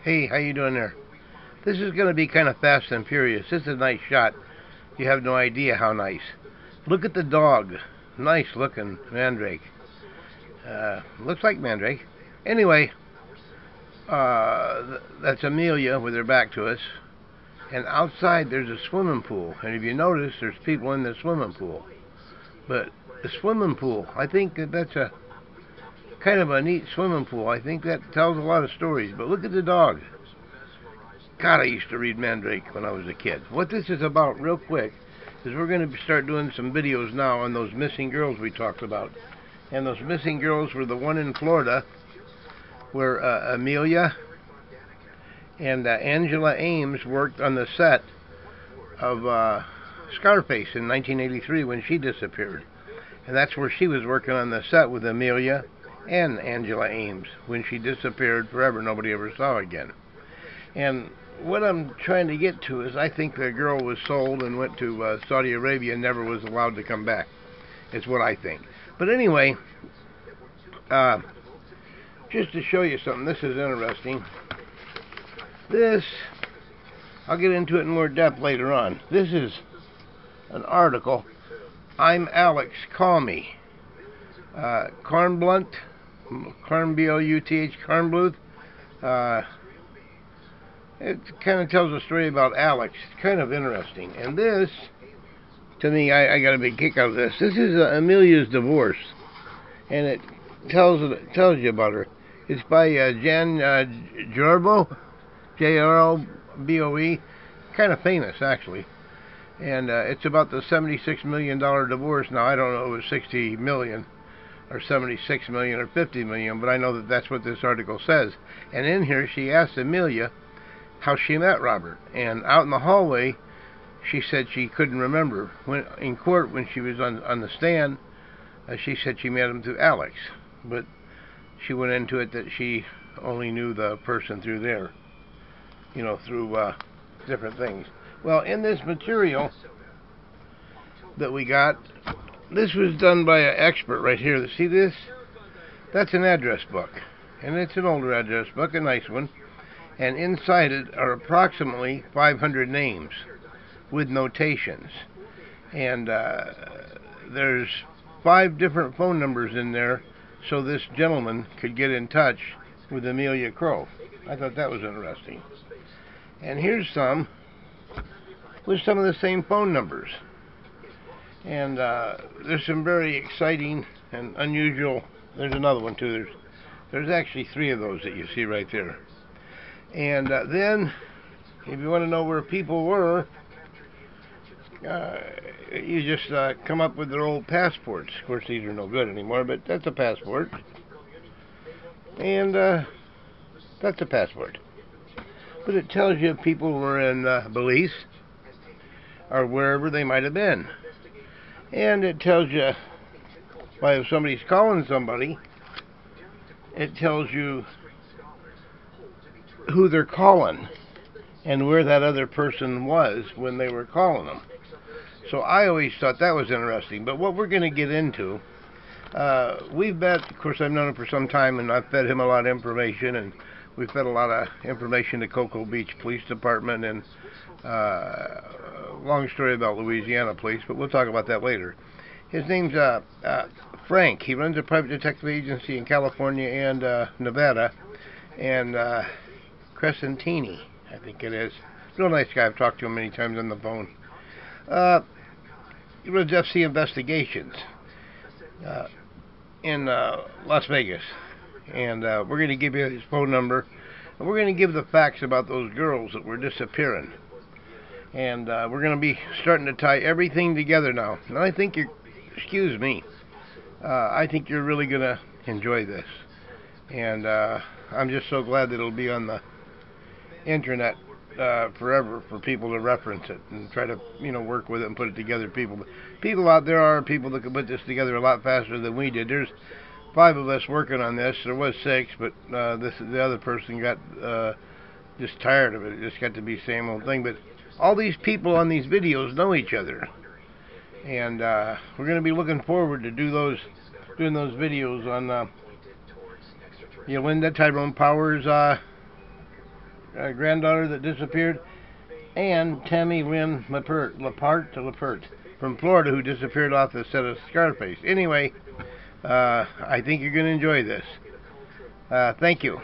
Hey, how you doing there? This is going to be kind of fast and furious. This is a nice shot. You have no idea how nice. Look at the dog. Nice looking mandrake. Looks like mandrake. Anyway, that's Amelia with her back to us. And outside there's a swimming pool. And if you notice, there's people in the swimming pool. But the swimming pool, I think that's a kind of a neat swimming pool. I think that tells a lot of stories. But look at the dog. God, I used to read Mandrake when I was a kid. What this is about, real quick, is we're going to start doing some videos now on those missing girls we talked about. And those missing girls were the one in Florida, where Amelia and Angela Ames worked on the set of Scarface in 1983 when she disappeared. And that's where she was working on the set with Amelia and Angela Ames when she disappeared forever. Nobody ever saw her again. And what I'm trying to get to is I think the girl was sold and went to Saudi Arabia and never was allowed to come back. Is what I think. But anyway, just to show you something, this is interesting. This, I'll get into it in more depth later on. This is an article, I'm Alex, Call Me. Kornbluth, B-L-U-T-H, Kornbluth. It kind of tells a story about Alex. It's kind of interesting. And this, to me, I got a big kick out of this. This is Amelia's divorce. And it tells you about her. It's by Jan Jarboe, J-R-O-B-O-E. Kind of famous, actually. And it's about the $76 million divorce. Now, I don't know if it was 60 million or 76 million or 50 million, but I know that that's what this article says. And in here, she asks Amelia how she met Robert. And out in the hallway, she said she couldn't remember. When in court, when she was on the stand, she said she met him through Alex. But she went into it that she only knew the person through there, through different things. Well, in this material that we got, this was done by an expert right here. See this? That's an address book. And it's an older address book, a nice one. And inside it are approximately 500 names with notations. And there's 5 different phone numbers in there so this gentleman could get in touch with Amelia Crow. I thought that was interesting. And here's some with some of the same phone numbers. And there's some very exciting and unusual. There's another one too. There's actually 3 of those that you see right there. And then, if you want to know where people were, you just come up with their old passports. Of course, these are no good anymore, but that's a passport. And that's a passport. But it tells you if people were in Belize or wherever they might have been. And it tells you, if somebody's calling somebody, it tells you who they're calling and where that other person was when they were calling them. So I always thought that was interesting. But what we're going to get into, we've met, of course I've known him for some time, and I've fed him a lot of information, and we've fed a lot of information to Cocoa Beach Police Department, and long story about Louisiana Police, but we'll talk about that later. His name's Frank. He runs a private detective agency in California and Nevada, and Crescentini, I think it is. Real nice guy. I've talked to him many times on the phone. He runs FC Investigations in Las Vegas. And we're going to give you his phone number. And we're going to give the facts about those girls that were disappearing. And we're going to be starting to tie everything together now. And I think I think you're really going to enjoy this. And I'm just so glad that it'll be on the internet forever for people to reference it and try to work with it and put it together. People out there are people that can put this together a lot faster than we did. There's 5 of us working on this. There was 6, but the other person got just tired of it. It just got to be the same old thing. But all these people on these videos know each other, and we're going to be looking forward to doing those videos on Ylenia, Tyrone Powers' granddaughter that disappeared, and Tammy Lynn Lepart from Florida, who disappeared off the set of Scarface. Anyway, I think you're going to enjoy this. Thank you.